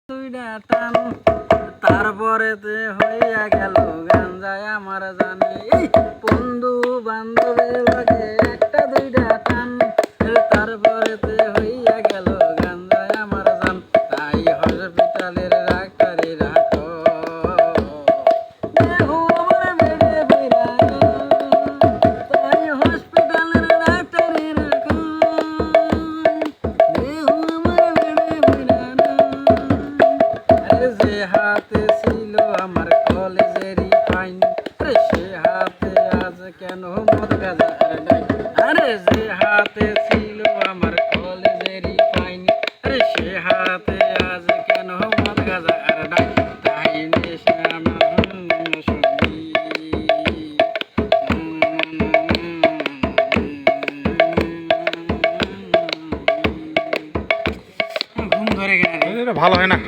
দুইটা টান তারপরেতে হইয়া গেল গাঞ্জায় আমার জানে এই বন্ধু বান্ধবের লাগে একটা দুইটা টান তারপরেতে হইয়া গেল গাঞ্জায় আমার জান তাই হসপিটালের ডাক্তারি রাখো দেহ আমার বেড়ে বইরা তাই হসপিটালের ডাক্তারি রাখো দেহ আমার বেড়ে বইরা যে হাতে ছিল আমার কলেজেরই ফাইন সে হাতে আজ কেন মদ গাঁজা আরে যে হাতে ছিল আমার কলেজেরই ফাইন সে হাতে আজ কেন মদ গাঁজা আর ডাই তাই নেশা আমার সঙ্গী ঘুম ধরে গেল ভালো হয় না।